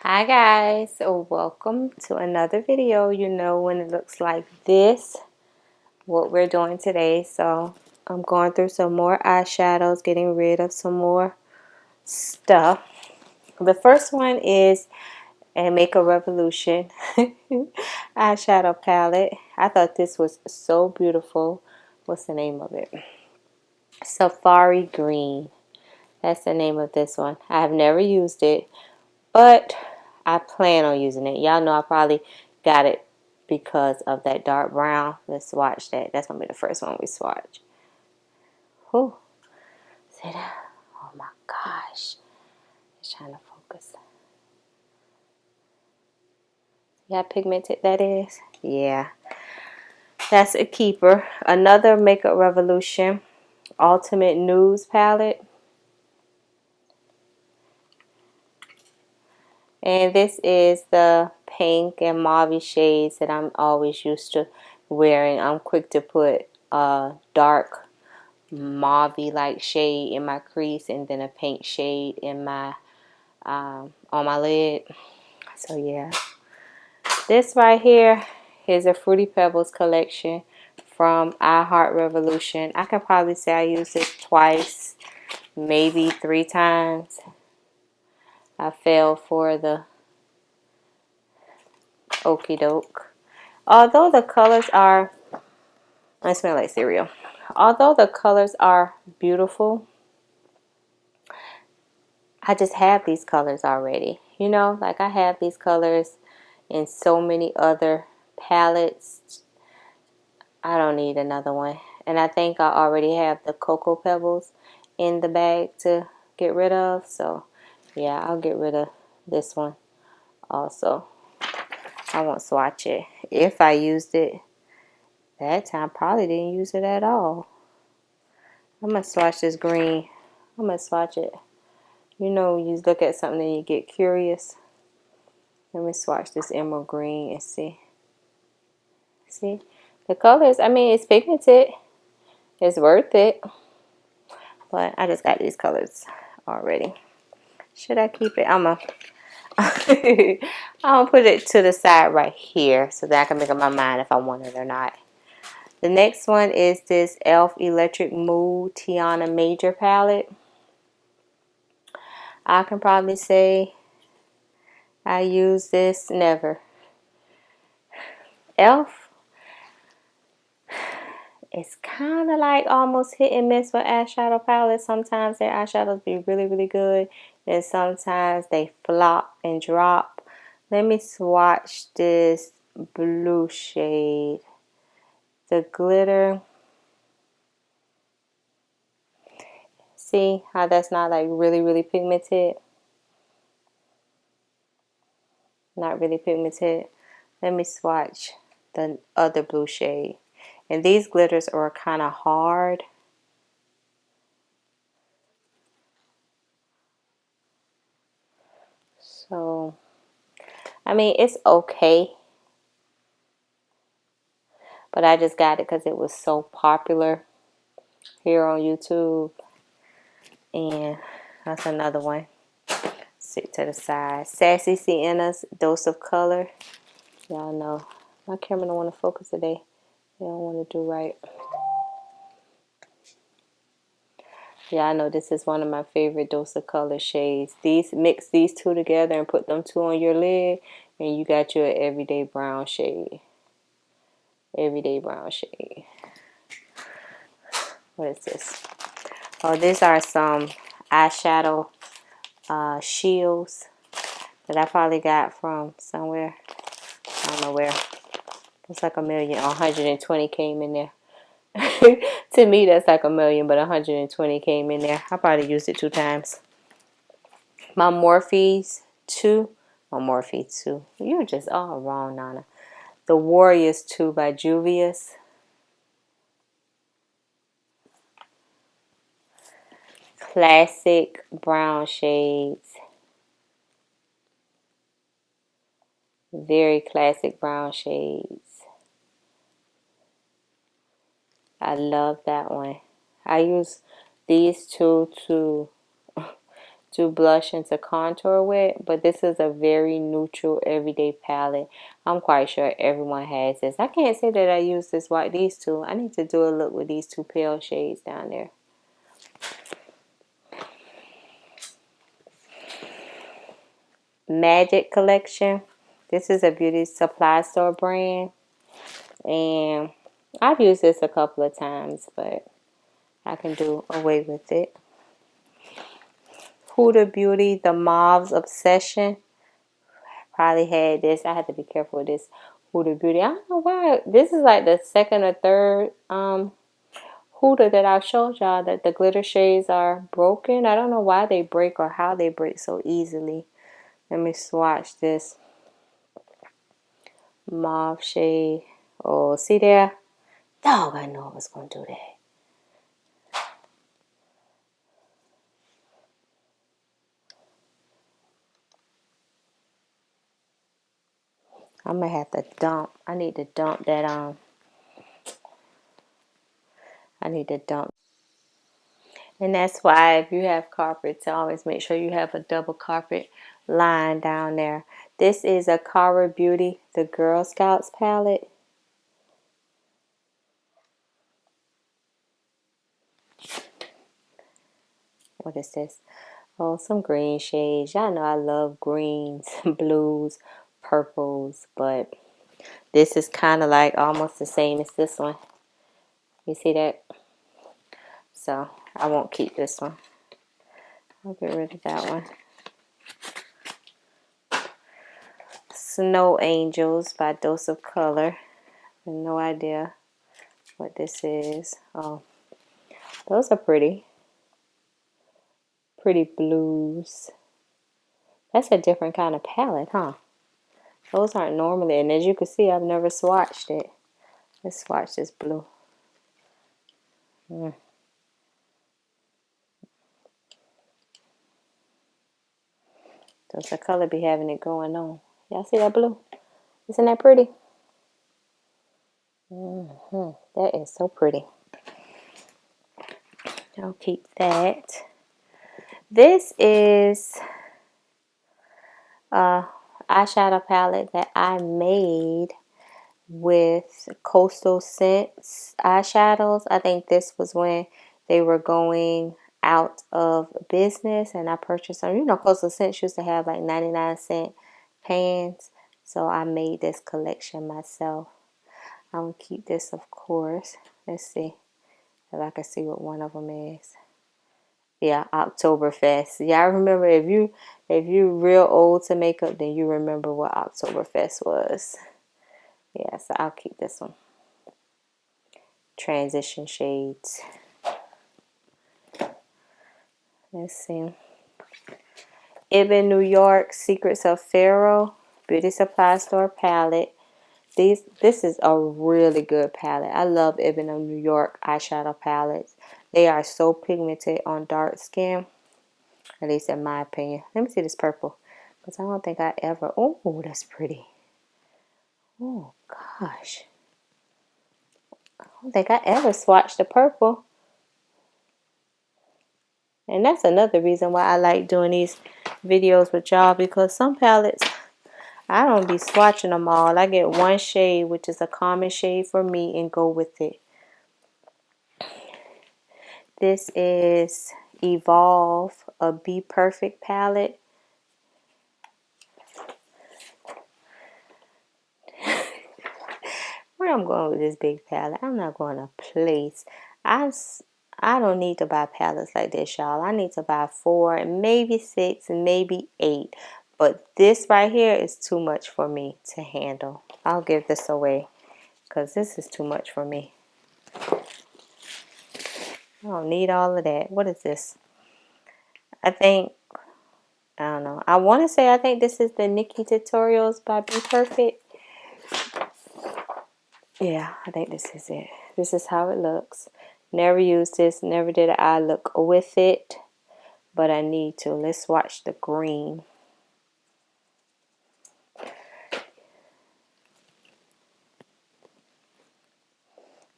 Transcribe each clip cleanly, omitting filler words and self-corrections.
Hi guys, welcome to another video. You know when it looks like this, what we're doing today. So I'm going through some more eyeshadows, getting rid of some more stuff. The first one is a Make a Revolution eyeshadow palette. I thought this was so beautiful. What's the name of it? Safari Green. That's the name of this one. I have never used it, but I plan on using it. Y'all know I probably got it because of that dark brown. Let's swatch that. That's going to be the first one we swatch. Whew. See that? Oh my gosh. It's trying to focus. See how pigmented that is? Yeah. That's a keeper. Another Makeup Revolution Ultimate Nudes palette. And this is the pink and mauve shades that I'm always used to wearing. I'm quick to put dark mauve like shade in my crease and then a pink shade in my on my lid. So yeah, this right here is a Fruity Pebbles collection from I Heart Revolution. I can probably say I used this twice, maybe 3 times. I fell for the okie doke. Although the colors are, I smell like cereal. Although the colors are beautiful, I just have these colors already. You know, like I have these colors in so many other palettes. I don't need another one. And I think I already have the Cocoa Pebbles in the bag to get rid of. So, yeah, I'll get rid of this one also. I won't swatch it. If I used it that time, probably didn't use it at all. I'm going to swatch this green. I'm going to swatch it. You know, you look at something and you get curious. Let me swatch this emerald green and see. See? The colors, I mean, it's pigmented. It's worth it. But I just got these colors already. Should I keep it? I'm gonna put it to the side right here so that I can make up my mind if I want it or not. The next one is this e.l.f. Electric Mood Tiana Major palette. I can probably say I use this never. e.l.f. It's kind of like almost hit and miss with eyeshadow palettes. Sometimes their eyeshadows be really, really good. And sometimes they flop and drop. Let me swatch this blue shade. The glitter. See how that's not like really, really pigmented? Not really pigmented. Let me swatch the other blue shade. And these glitters are kind of hard. So, I mean, it's okay. But I just got it because it was so popular here on YouTube. And that's another one. Sit to the side. Sassy Sienna's Dose of Color. Y'all know my camera don't want to focus today. They don't want to do right. Yeah, I know this is one of my favorite Dose of Color shades. Mix these two together and put them two on your lid, and you got your everyday brown shade. Everyday brown shade. What is this? Oh, these are some eyeshadow shields that I probably got from somewhere. I don't know where. It's like a million. 120 came in there. To me, that's like a million, but 120 came in there. I probably used it 2 times. My Morphe 2. My Morphe 2. You're just all wrong, Nana. The Warriors 2 by Juvia's. Classic brown shades. Very classic brown shades. I love that one. I use these two to do blush and to contour with, but this is a very neutral everyday palette. I'm quite sure everyone has this. I can't say that I use this white. These two, I need to do a look with these two pale shades down there. Magic Collection. This is a beauty supply store brand, and I've used this a couple of times, but I can do away with it. Huda Beauty, the Mauve's Obsession. Probably had this. I had to be careful with this Huda Beauty. I don't know why. This is like the second or third Huda that I showed y'all that the glitter shades are broken. I don't know why they break or how they break so easily. Let me swatch this mauve shade. Oh, see there? Dog, I know I was going to do that. I'm going to have to dump. I need to dump that I need to dump. And that's why if you have carpets, always make sure you have a double carpet line down there. This is a Cara Beauty, the Girl Scouts palette. What is this? Oh, some green shades. Y'all know I love greens, blues, purples, but this is kind of like almost the same as this one. You see that? So I won't keep this one. I'll get rid of that one. Snow Angels by Dose of Color. No idea what this is. Oh, those are pretty. Pretty blues. That's a different kind of palette, huh? Those aren't normally, and as you can see, I've never swatched it. Let's swatch this blue. Does the color be having it going on? Y'all see that blue? Isn't that pretty? That is so pretty. I'll keep that. This is a eyeshadow palette that I made with Coastal Scents eyeshadows. I think this was when they were going out of business, and I purchased some. You know, Coastal Scents used to have like 99-cent pans, so I made this collection myself. I'm gonna keep this, of course. Let's see if I can see what one of them is. Yeah, Oktoberfest. Yeah, I remember. If you real old to makeup, then you remember what Oktoberfest was. Yeah, so I'll keep this one. Transition shades. Let's see. Ibn New York Secrets of Pharaoh Beauty Supply Store palette. This is a really good palette. I love Ibn of New York eyeshadow palettes. They are so pigmented on dark skin, at least in my opinion. Let me see this purple, because I don't think I ever. Oh, that's pretty. Oh gosh, I don't think I ever swatched the purple. And that's another reason why I like doing these videos with y'all, because some palettes, I don't be swatching them all. I get one shade, which is a common shade for me, and go with it. This is Evolve, a Be Perfect palette. Where I'm going with this big palette, I'm not going to place. I don't need to buy palettes like this, y'all. I need to buy 4, maybe 6, and maybe 8. But this right here is too much for me to handle. I'll give this away because this is too much for me. I don't need all of that. What is this? I don't know. I want to say I think this is the Nikki Tutorials by Be Perfect. Yeah, I think this is it. This is how it looks. Never used this. Never did an eye look with it. But I need to. Let's watch the green.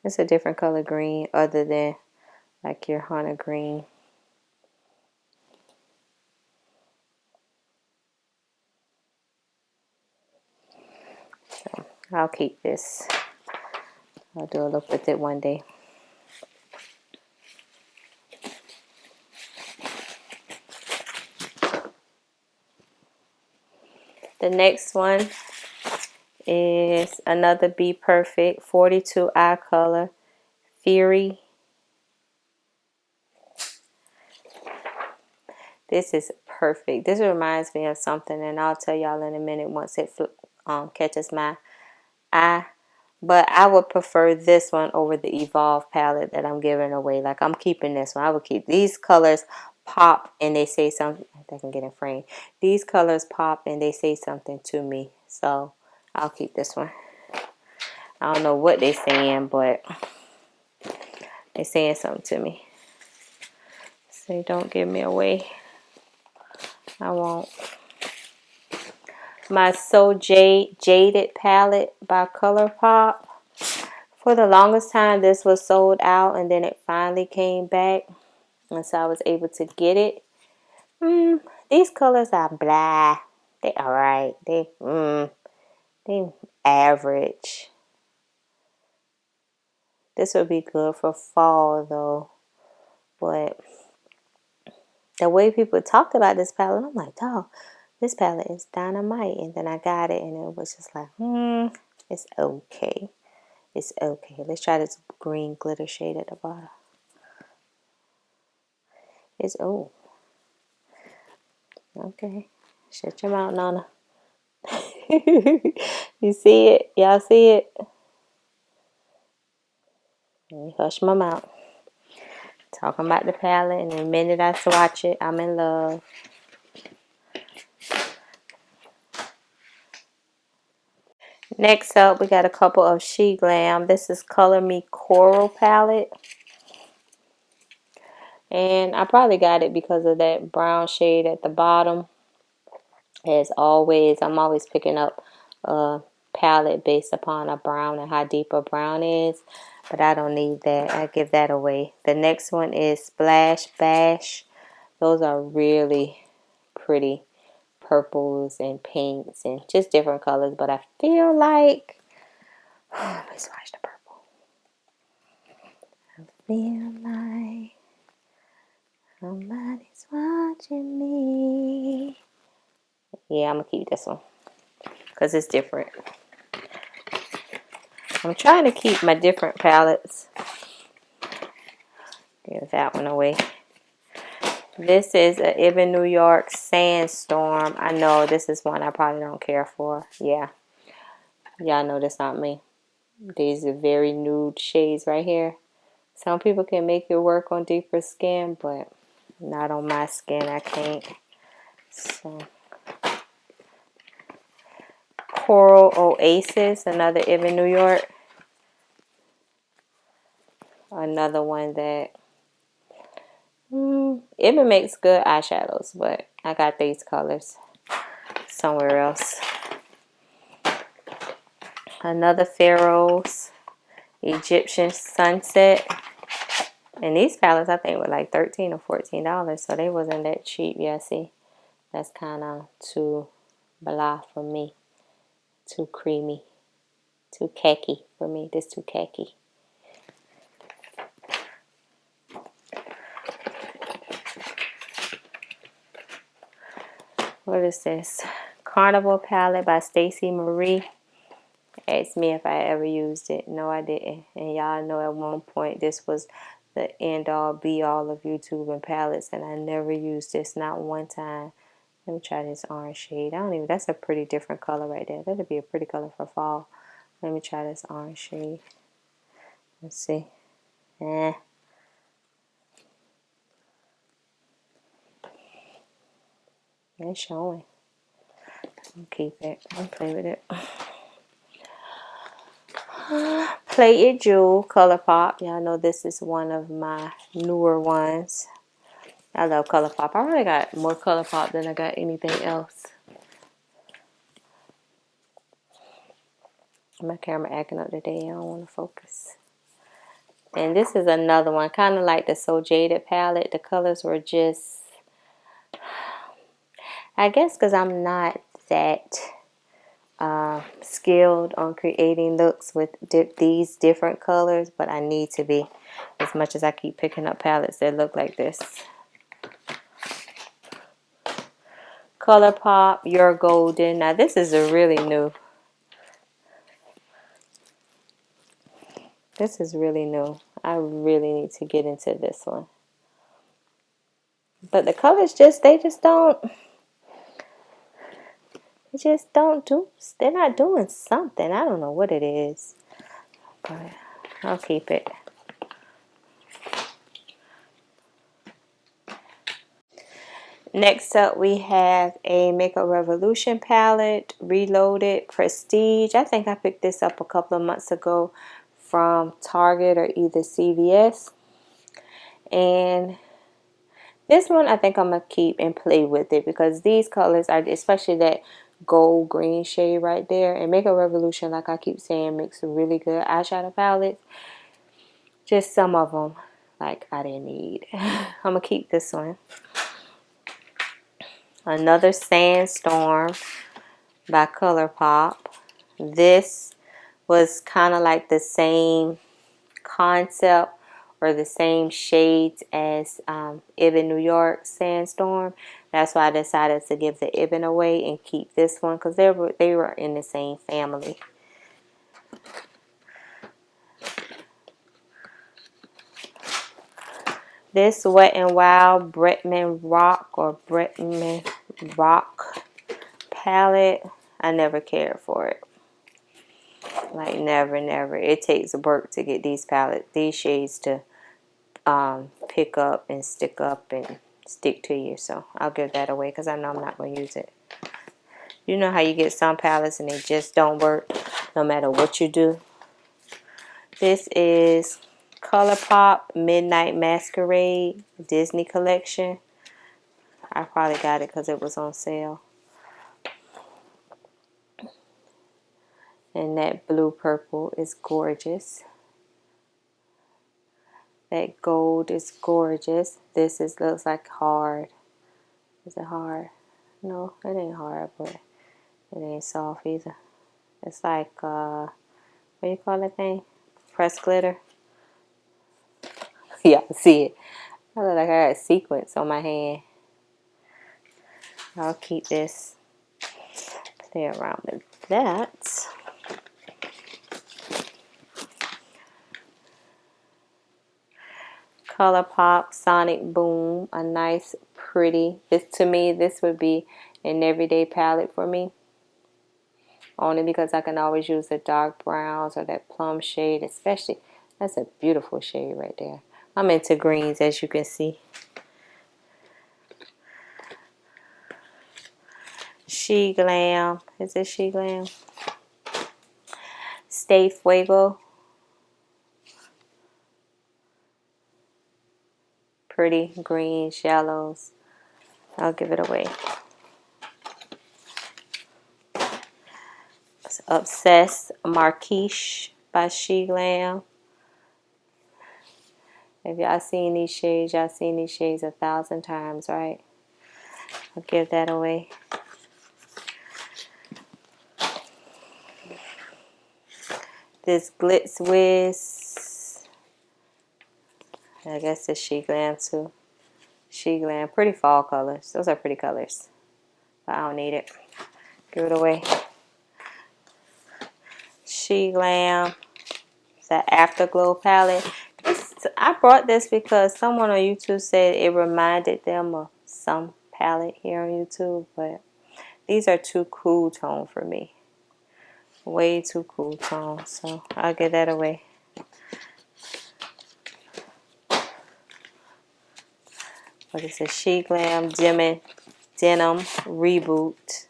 It's a different color green other than like your Hana green. I'll keep this. I'll do a look with it one day. The next one is another Be Perfect 42 eye color Fury. This is perfect. This reminds me of something, and I'll tell y'all in a minute once it catches my eye. But I would prefer this one over the Evolve palette that I'm giving away. Like, I'm keeping this one. I would keep these colors pop and they say something. I can get in frame. These colors pop and they say something to me. So I'll keep this one. I don't know what they're saying, but they're saying something to me. Say, don't give me away. I won't. My So Jaded palette by ColourPop. For the longest time, this was sold out, and then it finally came back, and so I was able to get it. These colors are blah. They alright. They average. This would be good for fall though, but the way people talked about this palette, I'm like, dog, this palette is dynamite. And then I got it, and it was just like, it's okay. It's okay. Let's try this green glitter shade at the bottom. It's, oh, okay. Shut your mouth, Nana. You see it? Y'all see it? Let me hush my mouth. Talking about the palette, and the minute I swatch it, I'm in love. Next up, we got a couple of She Glam. This is Color Me Coral palette. And I probably got it because of that brown shade at the bottom. As always, I'm always picking up a palette based upon a brown and how deep a brown is. But I don't need that. I give that away. The next one is Splash Bash. Those are really pretty purples and pinks and just different colors. But I feel like, let me swatch the purple. I feel like somebody's watching me. Yeah, I'm going to keep this one because it's different. I'm trying to keep my different palettes. Give that one away. This is a Ibn New York Sandstorm. I know this is one I probably don't care for. Yeah. Y'all know that's not me. These are very nude shades right here. Some people can make it work on deeper skin, but not on my skin. I can't. So, Coral Oasis, another Ibn New York. Another one that Ibn makes good eyeshadows, but I got these colors somewhere else. Another Pharaoh's Egyptian Sunset. And these palettes, I think, were like $13 or $14, so they wasn't that cheap. Yeah, see, that's kind of too blah for me. Too creamy. Too khaki for me. This too khaki. What is this? Carnival palette by Stacey Marie. Asked me if I ever used it. No, I didn't. And y'all know at one point this was the end all be all of YouTube and palettes, and I never used this, not one time. Let me try this orange shade. I don't even, that's a pretty different color right there. That'd be a pretty color for fall. Let me try this orange shade. Let's see. It's showing. I'll keep it. I'll play with it. Play It Jewel ColourPop. Y'all know this is one of my newer ones. I love ColourPop. I really got more ColourPop than I got anything else. My camera acting up today. I don't want to focus. And this is another one. Kind of like the So Jaded palette. The colors were just, I guess because I'm not that skilled on creating looks with these different colors, but I need to be, as much as I keep picking up palettes that look like this. ColourPop, You're Golden. Now this is a really new. This is really new. I really need to get into this one. But the colors they just don't do, they're not doing something. I don't know what it is. But I'll keep it. Next up, we have a Makeup Revolution palette, Reloaded Prestige. I think I picked this up a couple of months ago from Target or either CVS. And this one, I think I'm going to keep and play with it because these colors are, especially that gold green shade right there. And Makeup Revolution, like I keep saying, makes a really good eyeshadow palette. Just some of them, like, I didn't need. I'm going to keep this one. Another Sandstorm by ColourPop. This was kind of like the same concept or the same shades as Ibn New York Sandstorm. That's why I decided to give the Ibn away and keep this one because they were in the same family. This Wet n Wild Bretman Rock palette, I never cared for it. Like never. It takes work to get these shades to pick up and stick to you. So I'll give that away because I know I'm not going to use it. You know how you get some palettes and they just don't work no matter what you do. This is ColourPop Midnight Masquerade Disney Collection. I probably got it because it was on sale. And that blue purple is gorgeous. That gold is gorgeous. This looks like hard. Is it hard? No, it ain't hard, but it ain't soft either. It's like, what do you call that thing? Pressed glitter. Yeah, I see it. I look like I got a sequence on my hand. I'll keep this. Play around with that. ColourPop Sonic Boom. A nice, pretty. To me, this would be an everyday palette for me. Only because I can always use the dark browns or that plum shade, especially. That's a beautiful shade right there. I'm into greens, as you can see. She Glam. Is this She Glam? Stay Fuego. Pretty greens, yellows. I'll give it away. It's Obsessed Marquiche by She Glam. If y'all seen these shades, y'all seen these shades 1,000 times, right? I'll give that away. This Glitz Wiz. I guess it's She Glam too. She Glam. Pretty fall colors. Those are pretty colors. But I don't need it. Give it away. She Glam. It's an Afterglow palette. I brought this because someone on YouTube said it reminded them of some palette here on YouTube, but these are too cool tone for me. Way too cool tone, so I'll give that away. What is it? She Glam Denim Reboot.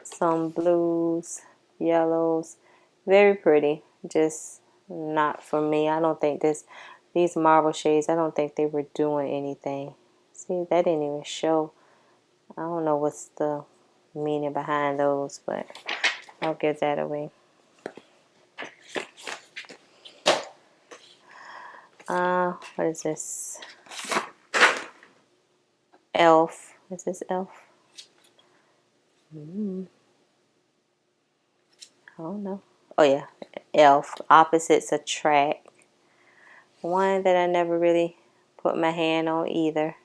Some blues, yellows. Very pretty. Just not for me. I don't think these marble shades, I don't think they were doing anything. See, that didn't even show. I don't know what's the meaning behind those, but I'll give that away. What is this? Elf. Is this Elf? I don't know. Oh yeah, Elf. Opposites Attract. One that I never really put my hand on either.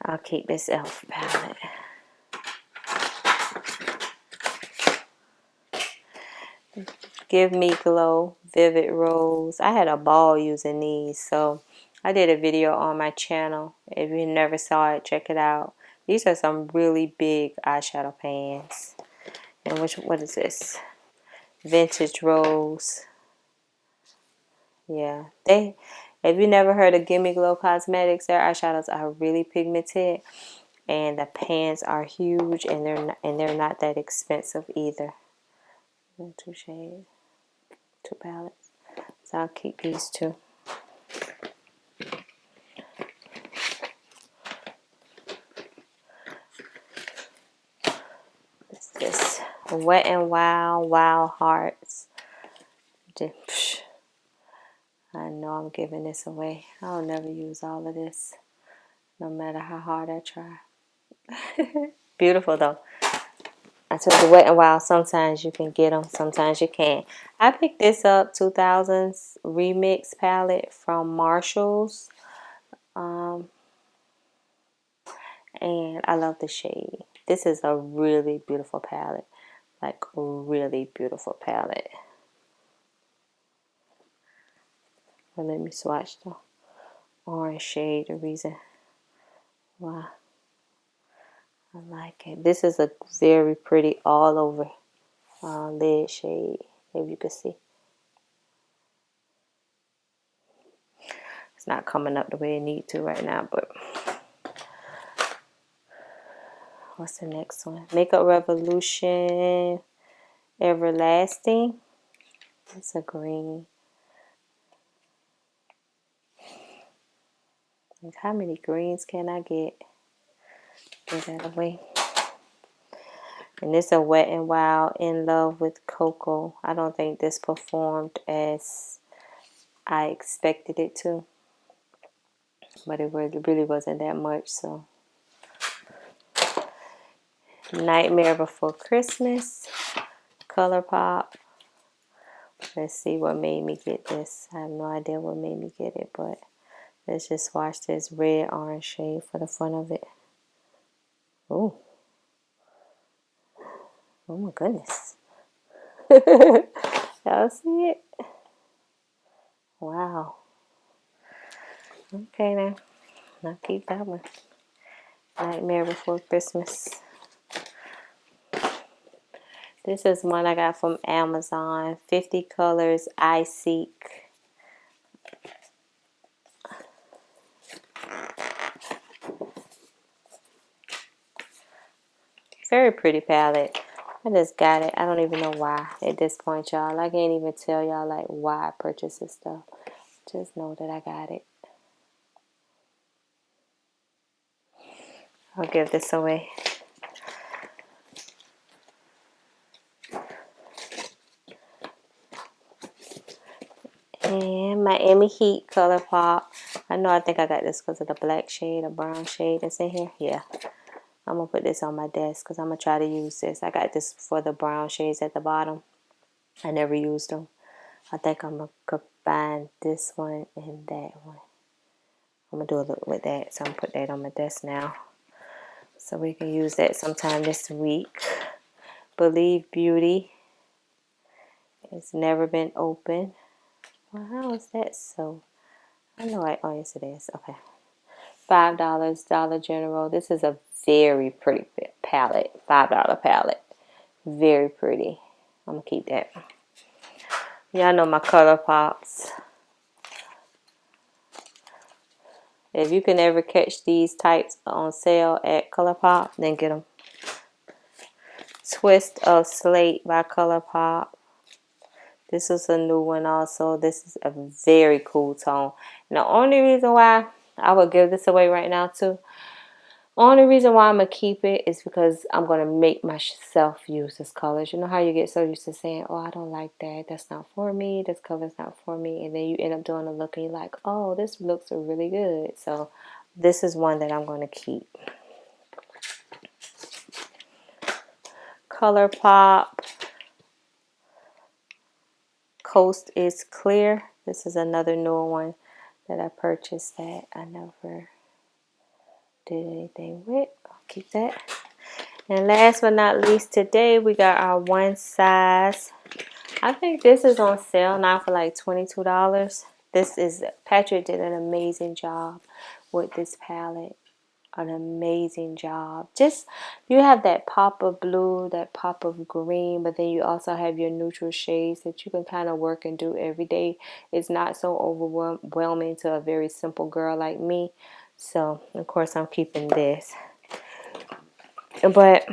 I'll keep this Elf palette. Give Me Glow, Vivid Rose. I had a ball using these, so I did a video on my channel. If you never saw it, check it out. These are some really big eyeshadow pans. And what is this? Vintage Rose. Yeah, if you never heard of Gimme Glow Cosmetics, their eyeshadows are really pigmented, and the pans are huge, and they're not that expensive either. Two shades, two palettes. So I'll keep these two. What's this? Wet n Wild, Wild Hearts. I know I'm giving this away. I'll never use all of this, no matter how hard I try. Beautiful though. I told you Wet n Wild, sometimes you can get them, sometimes you can't. I picked this up, 2000s Remix palette from Marshalls. And I love the shade. This is a really beautiful palette. Like a really beautiful palette. But let me swatch the orange shade, the reason why I like it. This is a very pretty all over lid shade, if you can see. It's not coming up the way it needs to right now, but what's the next one? Makeup Revolution Everlasting. It's a green. Like, how many greens can I get? Get that away. And this is a Wet n Wild In Love with Cocoa. I don't think this performed as I expected it to, but it really wasn't that much. So Nightmare Before Christmas, ColourPop. Let's see what made me get this. I have no idea what made me get it, but let's just swatch this red orange shade for the front of it. Oh, oh my goodness. Y'all see it? Wow. Okay then, I'll keep that one. Nightmare Before Christmas. This is one I got from Amazon. 50 Colors I Seek. Very pretty palette. I just got it. I don't even know why at this point, y'all. I can't even tell y'all like why I purchased this stuff. Just know that I got it. I'll give this away. And Miami Heat ColourPop. I think I got this because of the black shade or brown shade that's in here. Yeah. I'm going to put this on my desk because I'm going to try to use this. I got this for the brown shades at the bottom. I never used them. I think I'm going to combine this one and that one. I'm going to do a look with that. So I'm going to put that on my desk now. So we can use that sometime this week. Believe Beauty. It's never been open. Well, how is that so? I know oh yes it is. Okay. $5, Dollar General. This is a very pretty palette. $5 palette. Very pretty. I'm going to keep that. Y'all know my ColourPops. If you can ever catch these types on sale at ColourPop, then get them. Twist of Slate by ColourPop. This is a new one also. This is a very cool tone. And the only reason why I would give this away right now too, Only reason why I'm going to keep it is because I'm going to make myself use this colors. You know how you get so used to saying, oh, I don't like that. That's not for me. This color's not for me. And then you end up doing a look and you're like, oh, this looks really good. So this is one that I'm going to keep. ColourPop Coast is Clear. This is another newer one that I purchased that I never did anything with. I'll keep that. And last but not least, today we got our one size. I think this is on sale now for like $22. This is, Patrick did an amazing job with this palette. An amazing job. Just, you have that pop of blue, that pop of green, but then you also have your neutral shades that you can kind of work and do every day. It's not so overwhelming to a very simple girl like me. So, of course, I'm keeping this. But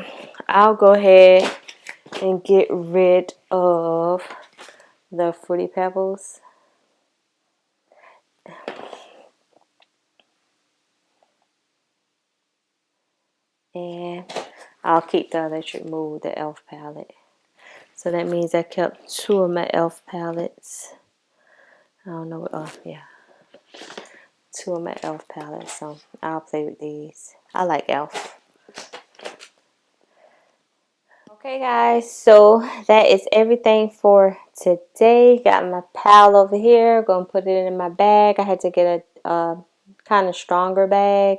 I'll go ahead and get rid of the Fruity Pebbles. And I'll keep the Electric Mood, the e.l.f. palette. So that means I kept 2 of my e.l.f. palettes. I don't know what, oh yeah. 2 of my e.l.f. palettes, so I'll play with these. I like e.l.f. Okay guys, so that is everything for today. Got my pal over here. Gonna put it in my bag. I had to get a kind of stronger bag.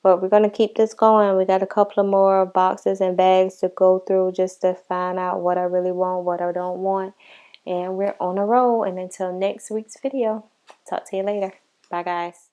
But we're going to keep this going. We got a couple of more boxes and bags to go through just to find out what I really want, what I don't want. And we're on a roll. And until next week's video, talk to you later. Bye, guys.